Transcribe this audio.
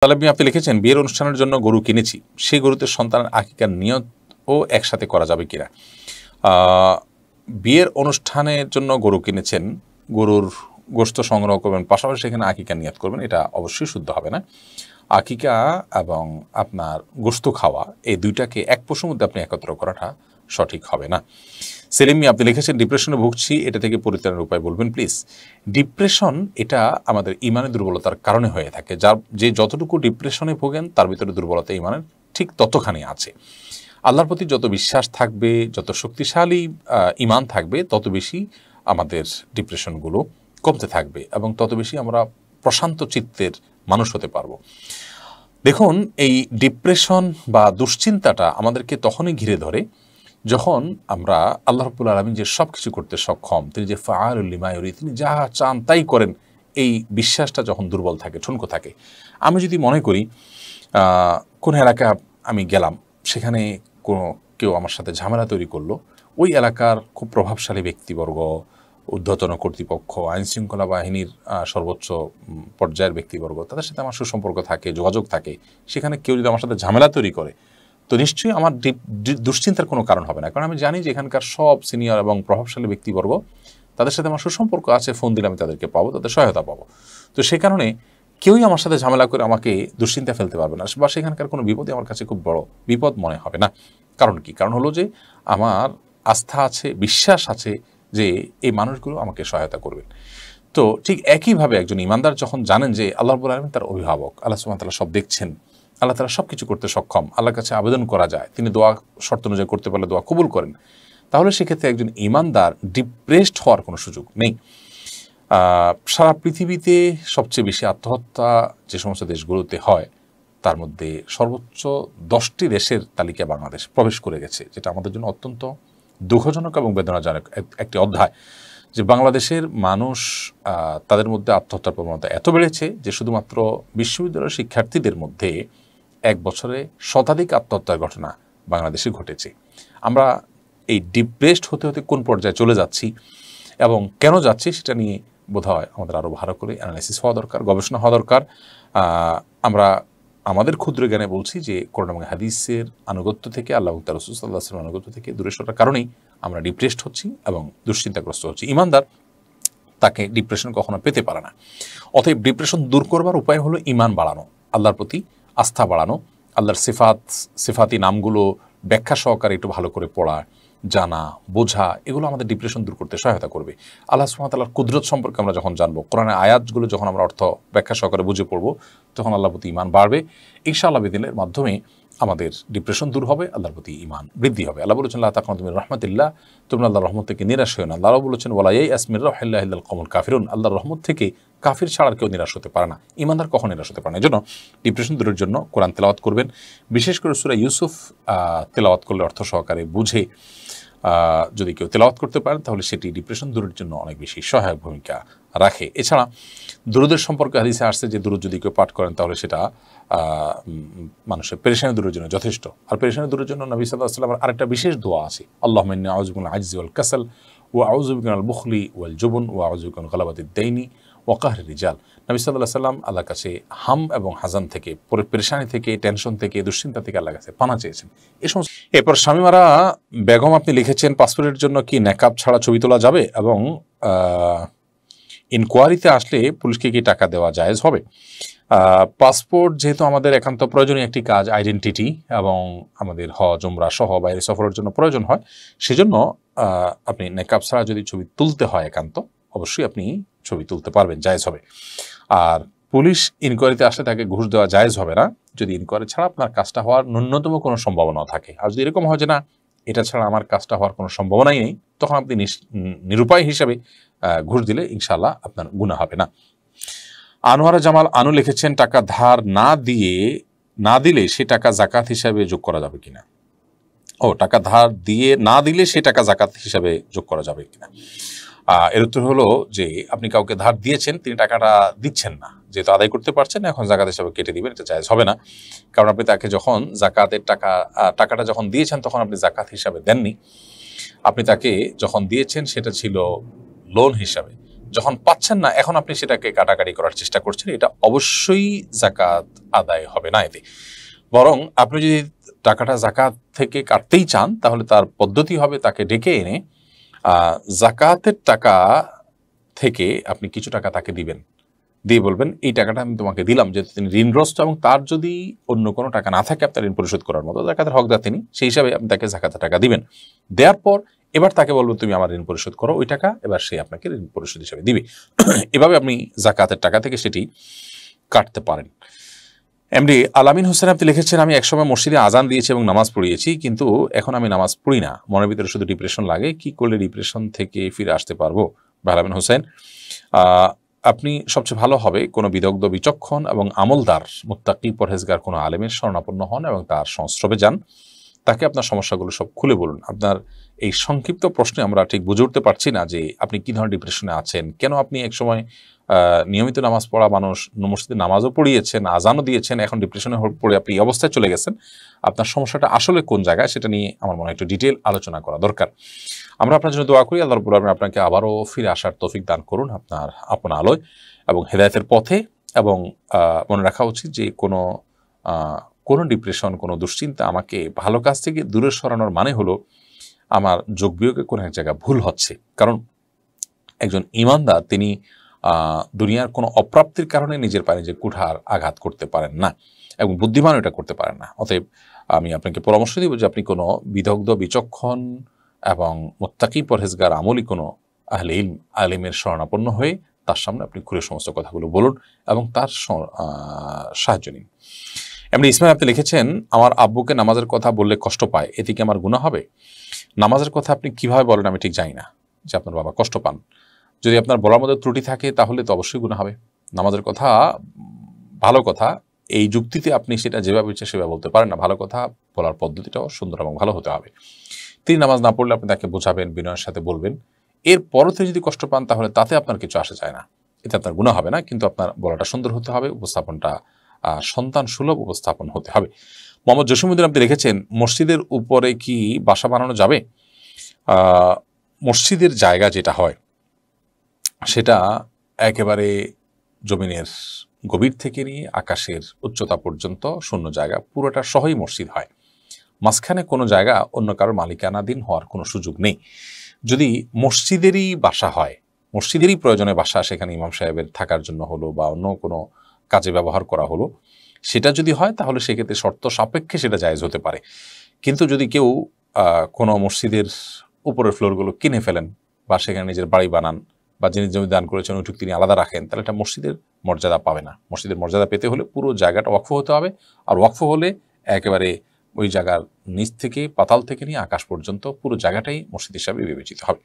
তালেবী আপনি লিখেছেন, বিয়ের অনুষ্ঠানের জন্য গরু কিনেছি, সেই গরুতে সন্তানের আকিকার নিয়ত ও একসাথে করা যাবে কিনা। বিয়ের অনুষ্ঠানের জন্য গরু কিনেছেন, গরুর গোশত সংগ্রহ করবেন, পাশাপাশি সেখানে আকিকার নিয়ত করবেন, এটা অবশ্যই শুদ্ধ হবে না। আকিকা এবং আপনার গোশত খাওয়া এই দুইটাকে এক পশুর মধ্যে আপনি একত্র করাটা সঠিক হবে না। সেলিমি আপনি লিখেছেন, ডিপ্রেশনে ভুগছি, এটা থেকে পরিত্রাণের উপায় বলবেন প্লিজ। ডিপ্রেশন এটা আমাদের ইমানের দুর্বলতার কারণে হয়ে থাকে। যে যতটুকু ডিপ্রেশনে ভোগেন তার ভিতরে দুর্বলতা ইমানের ঠিক ততখানি আছে। আল্লাহর প্রতি যত বিশ্বাস থাকবে, যত শক্তিশালী ইমান থাকবে, তত বেশি আমাদের ডিপ্রেশনগুলো কমতে থাকবে এবং তত বেশি আমরা প্রশান্ত চিত্তের মানুষ হতে পারবো। দেখুন, এই ডিপ্রেশন বা দুশ্চিন্তাটা আমাদেরকে তখনই ঘিরে ধরে যখন আমরা আল্লাহ রাব্বুল আলামিন যে সব কিছু করতে সক্ষম, তিনি যে ফাআলুল লিমা ইউরিদ, তিনি যা চান তাই করেন, এই বিশ্বাসটা যখন দুর্বল থাকে, ঠুনকো থাকে। আমি যদি মনে করি কোন এলাকায় আমি গেলাম, সেখানে কেউ আমার সাথে ঝামেলা তৈরি করলো, ওই এলাকার খুব প্রভাবশালী ব্যক্তিবর্গ, ঊর্ধ্বতন কর্তৃপক্ষ, আইনশৃঙ্খলা বাহিনীর সর্বোচ্চ পর্যায়ের ব্যক্তিবর্গ, তাদের সাথে আমার সুসম্পর্ক থাকে, যোগাযোগ থাকে, সেখানে কেউ যদি আমার সাথে ঝামেলা তৈরি করে, তো নিশ্চয়ই আমার দুশ্চিন্তার কোনো কারণ হবে না। কারণ আমি জানি যে এখানকার সব সিনিয়র এবং প্রভাবশালী ব্যক্তিবর্গ, তাদের সাথে আমার সুসম্পর্ক আছে, ফোন দিলে আমি তাদেরকে পাবো, তাদের সহায়তা পাবো। তো সে কারণে কেউই আমার সাথে ঝামেলা করে আমাকে দুশ্চিন্তা ফেলতে পারবে না, বা সেখানকার কোনো বিপদই আমার কাছে খুব বড় বিপদ মনে হবে না। কারণ কি? কারণ হলো যে আমার আস্থা আছে, বিশ্বাস আছে যে এই মানুষগুলো আমাকে সহায়তা করবেন। তো ঠিক একইভাবে একজন ইমানদার যখন জানেন যে আল্লাহ রাব্বুল আলামিন তার অভিভাবক, আল্লাহ সুবহানাহু ওয়া তাআলা সব দেখছেন, আল্লাহ তাআলা সব কিছু করতে সক্ষম, আল্লাহর কাছে আবেদন করা যায়, তিনি দোয়া শর্ত অনুযায়ী করতে পারলে দোয়া কবুল করেন, তাহলে সেক্ষেত্রে একজন ইমানদার ডিপ্রেসড হওয়ার কোনো সুযোগ নেই। সারা পৃথিবীতে সবচেয়ে বেশি আত্মহত্যা যে সমস্ত দেশগুলোতে হয়, তার মধ্যে সর্বোচ্চ 10টি দেশের তালিকায় বাংলাদেশ প্রবেশ করে গেছে, যেটা আমাদের জন্য অত্যন্ত দুঃখজনক এবং বেদনাজনক একটি অধ্যায়। যে বাংলাদেশের মানুষ, তাদের মধ্যে আত্মহত্যার প্রবণতা এত বেড়েছে যে শুধুমাত্র বিশ্ববিদ্যালয়ের শিক্ষার্থীদের মধ্যে এক বছরে শতাধিক আত্মহত্যার ঘটনা বাংলাদেশে ঘটেছে। আমরা এই ডিপ্রেসড হতে হতে কোন পর্যায়ে চলে যাচ্ছি এবং কেন যাচ্ছি, সেটা নিয়ে বোধহয় আমাদের আরও ভালো করে অ্যানালাইসিস হওয়া দরকার, গবেষণা হওয়া দরকার। আমরা আমাদের ক্ষুদ্র জ্ঞানে বলছি যে কোরআন এবং হাদিসের আনুগত্য থেকে, আল্লাহ তাআলা রাসূল সাল্লাল্লাহু আলাইহি ওয়াসাল্লামের আনুগত্য থেকে দূরে সরার কারণেই আমরা ডিপ্রেসড হচ্ছি এবং দুশ্চিন্তাগ্রস্ত হচ্ছি। ইমানদার তাকে ডিপ্রেশন কখনো পেতে পারে না। অতএব ডিপ্রেশন দূর করবার উপায় হলো ইমান বাড়ানো, আল্লাহর প্রতি আস্থা বাড়ানো, আল্লাহর সিফাতি নামগুলো ব্যাখ্যা সহকারে একটু ভালো করে পড়া, জানা, বোঝা, এগুলো আমাদের ডিপ্রেশন দূর করতে সহায়তা করবে। আল্লাহ সুবহানাহু ওয়া তাআলার কুদরত সম্পর্কে আমরা যখন জানবো, কোরআনের আয়াতগুলো যখন আমরা অর্থ ব্যাখ্যা সহকারে বুঝে পড়বো, তখন আল্লাহর প্রতি ঈমান বাড়বে। ইনশাআল্লাহ বিদিনের মাধ্যমে আমাদের ডিপ্রেশন দূর হবে, আল্লাহর প্রতি ঈমান বৃদ্ধি হবে। আল্লাহ বলেছেন, লা তাকনাতু মির রাহমাতিল্লাহ, তোমরা আল্লাহর রহমত থেকে নিরাশ হও না। আল্লাহ বলেছেন, ওয়ালা ইয়াইআস মির রাহমাতিল্লাহি ইল্লাল কওমুল কাফিরুন, আল্লাহর রহমত থেকে কাফির ছাড়া কেউ নিরাশ হতে পারে না, ঈমানদার কখনো নিরাশ হতে পারে না। এজন্য ডিপ্রেশন দূরের জন্য কোরআন তেলাওয়াত করবেন, বিশেষ করে সূরা ইউসুফ তেলাওয়াত করলে অর্থ সহকারে বুঝে যদি কেউ তেলাওয়াত করতে পারেন, তাহলে সেটি ডিপ্রেশন দূরের জন্য অনেক বেশি সহায়ক ভূমিকা রাখে। এছাড়া দুরূদের সম্পর্কে হাদিসে আসছে যে দুরূদ যদি কেউ পাঠ করেন, তাহলে সেটা মানুষের পেরেশানি দূরের জন্য যথেষ্ট। আর পেরেশানি দূরের জন্য নবী সাল্লাল্লাহু আলাইহি ওয়াসাল্লামের আরেকটা বিশেষ দোয়া আছে, আল্লাহুম্মা ইন্নী আউযু বিকা মিনাল আজজি ওয়াল কাসাল ওয়া আউযু বিকা মিনাল বুখলি ওয়াল জুবন ওয়া আউযু বিকা মিন গালাবাতিদ দাইনি ওয়া কাহরির রিজাল। নবী সাল্লাল্লাহু আলাইহি ওয়াসাল্লাম আল্লাহর কাছে হাম এবং হাজান থেকে, পেরেশানি থেকে, টেনশন থেকে, দুশ্চিন্তা থেকে আল্লাহর কাছে পানা চেয়েছেন। এরপর শামীমারা বেগম আপনি লিখেছেন, পাসপোর্টের জন্য কি নেকাব ছাড়া ছবি তোলা যাবে এবং ইনকোয়ারিতে আসলে পুলিশকে কি টাকা দেওয়া জায়েজ হবে? পাসপোর্ট যেহেতু আমাদের একান্ত প্রয়োজনীয় একটি কাজ, আইডেন্টিটি, এবং আমাদের হজ উমরা সহ বাইরে সফরের জন্য প্রয়োজন হয়, সেজন্য আপনি নেকাব ছাড়া যদি ছবি তুলতে হয় একান্ত, অবশ্যই আপনি ছবি তুলতে পারবেন, জায়েজ হবে। আর পুলিশ ইনকোয়ারিতে আসলে তাকে ঘুষ দেওয়া জায়েজ হবে না, যদি ইনকোয়ারি ছাড়া আপনার কাজটা হওয়ার ন্যূনতম কোনো সম্ভাবনাও থাকে। আর যদি এরকম হয় যে না, এটা ছাড়া আমার কাজটা হওয়ার কোনো সম্ভাবনাই নেই, তখন আপনি নিরুপায় হিসাবে ঘুষ দিলে ইনশাআল্লাহ আপনার গুনাহ হবে না। আনোয়ারা জামাল আনু লিখেছেন, টাকা ধার না দিলে সে টাকা যাকাত হিসাবে যোগ করা যাবে কিনা। টাকা ধার দিয়ে না দিলে সে টাকা যাকাত হিসাবে যোগ করা যাবে কিনা। এর উত্তর হলো যে আপনি কাউকে ধার দিয়েছেন, তিনি টাকাটা দিচ্ছেন না, যেহেতু আদায় করতে পারছেন, এখন যাকাত হিসাবে কেটে দিবেন, এটা জায়েজ হবে না। কারণ আপনি তাকে যখন যাকাতের টাকাটা যখন দিয়েছেন, তখন আপনি যাকাত হিসাবে দেননি, আপনি তাকে যখন দিয়েছেন সেটা ছিল লোন হিসাবে। যখন পাচ্ছেন না, এখন আপনি সেটাকে কাটাকাটি করার চেষ্টা করছেন, এটা অবশ্যই জাকাত আদায় হবে না এতে। বরং আপনি যদি টাকাটা জাকাত থেকে কাটতেই চান, তাহলে তার পদ্ধতি হবে তাকে ডেকে এনে জাকাতের টাকা থেকে আপনি কিছু টাকা তাকে দিবেন, দিয়ে বলবেন এই টাকাটা আমি তোমাকে দিলাম, যেহেতু তিনি ঋণগ্রস্ত এবং তার যদি অন্য কোনো টাকা না থাকে আপনার ঋণ পরিশোধ করার মতো, জাকাতের হকদার তিনি, সেই হিসাবে আপনি তাকে জাকাতের টাকা দিবেন। দেওয়ার পর এবার তাকে বলবেন তুমি আমার ঋণ পরিশোধ করো ওই টাকা, এবার সে আপনাকে ঋণ পরিশোধ হিসাবে দিবে। এভাবে আপনি জাকাতের টাকা থেকে সেটি কাটতে পারেন। এমডি আলামিন হোসেন আপনি লিখেছেন, আমি একসময় মসজিদে আজান দিয়েছি এবং নামাজ পড়িয়েছি, কিন্তু এখন আমি নামাজ পড়ি না, মনের ভিতরে শুধু ডিপ্রেশন লাগে, কি করলে ডিপ্রেশন থেকে ফিরে আসতে পারবো? আলামিন হোসেন, আপনি সবচেয়ে ভালো হবে কোনো বিদগ্ধ, বিচক্ষণ এবং আমলদার, মুত্তাকি, পরহেজগার কোনো আলেমের শরণাপন্ন হন এবং তার সংস্রবে যান, তাকে আপনার সমস্যাগুলো সব খুলে বলুন। আপনার এই সংক্ষিপ্ত প্রশ্নে আমরা ঠিক বুঝে উঠতে পারছি না যে আপনি কী ধরনের ডিপ্রেশনে আছেন, কেন আপনি একসময় নিয়মিত নামাজ পড়া মানুষ, মসজিদে নামাজও পড়িয়েছেন, আজানও দিয়েছেন, এখন ডিপ্রেশনে পড়ে আপনি এই অবস্থায় চলে গেছেন। আপনার সমস্যাটা আসলে কোন জায়গায় সেটা নিয়ে আমার মনে হয় একটু ডিটেল আলোচনা করা দরকার। আমরা আপনার জন্য দোয়া করি, আল্লাহ রাব্বুল আলামিন আপনাকে আবারও ফিরে আসার তৌফিক দান করুন আপনার আপন আলোয় এবং হেদায়েতের পথে। এবং মনে রাখা উচিত যে কোনো ডিপ্রেশন, কোনো দুশ্চিন্তা আমাকে ভালো কাজ থেকে দূরে সরানোর মানে হলো আমার যোগ বিয়োগে কোনো এক জায়গায় ভুল হচ্ছে। কারণ একজন ঈমানদার তিনি দুনিয়ার কোনো অপ্রাপ্তির কারণে নিজের পায়ে নিজে কুঠার আঘাত করতে পারেন না এবং বুদ্ধিমান এটা করতে পারেন না। অতএব আমি আপনাকে পরামর্শ দিব যে আপনি কোনো বিদগ্ধ, বিচক্ষণ এবং মুত্তাকি, পরহেজগার, আমলি কোনো আহলে ইলম, আলেমের শরণাপন্ন হয়ে তার সামনে আপনি খুলে সমস্ত কথাগুলো বলুন এবং তার সাহায্য নিন। এমনি ইসমাইল আপনি লিখেছেন, আমার আব্বুকে নামাজের কথা বললে কষ্ট পায়, এতে কি আমার গুনাহ হবে? নামাজের কথা আপনি কিভাবে বলেন আমি ঠিক জানি না যে আপনার বাবা কষ্ট পান। যদি আপনার বলার মধ্যে ত্রুটি থাকে তাহলে তো অবশ্যই গুনাহ হবে। নামাজের কথা ভালো কথা, এই যুক্তিতে আপনি সেটা যেভাবে ইচ্ছে সেভাবে বলতে পারেন না। ভালো কথা বলার পদ্ধতিটাও সুন্দর এবং ভালো হতে হবে। তিনি নামাজ না পড়লে আপনি তাকে বোঝাবেন, বিনয়ের সাথে বলবেন। এরপরও তিনি যদি কষ্ট পান তাহলে তাতে আপনার কিছু আসে যায় না, এতে আপনার গুনাহ হবে না, কিন্তু আপনার বলাটা সুন্দর হতে হবে, উপস্থাপনটা সন্তান সুলভ উপস্থাপন হতে হবে। মোহাম্মদ জসিমউদ্দিন আপনি লিখেছেন, মসজিদের উপরে কি বাসা বানানো যাবে? মসজিদের জায়গা যেটা হয় সেটা একেবারে জমিনের গভীর থেকে নিয়ে আকাশের উচ্চতা পর্যন্ত শূন্য জায়গা, পুরোটা সহই মসজিদ হয়। মাঝখানে কোনো জায়গা অন্য কারোর মালিকানাধীন হওয়ার কোনো সুযোগ নেই। যদি মসজিদেরই বাসা হয়, মসজিদেরই প্রয়োজনে বাসা, সেখানে ইমাম সাহেবের থাকার জন্য হলো বা অন্য কোনো কাজে ব্যবহার করা হলো, সেটা যদি হয় তাহলে সেক্ষেত্রে শর্ত সাপেক্ষে সেটা জায়েজ হতে পারে। কিন্তু যদি কেউ কোনো মসজিদের উপরের ফ্লোরগুলো কিনে ফেলেন বা সেখানে নিজের বাড়ি বানান বা যিনি জমি দান করেছেন ওইটুকু তিনি আলাদা রাখেন, তাহলে এটা মসজিদের মর্যাদা পাবে না। মসজিদের মর্যাদা পেতে হলে পুরো জায়গাটা ওয়াকফ হতে হবে, আর ওয়াকফ হলে একেবারে ওই জায়গার নিচ থেকে, পাতাল থেকে নিয়ে আকাশ পর্যন্ত পুরো জায়গাটাই মসজিদ হিসাবে বিবেচিত হবে।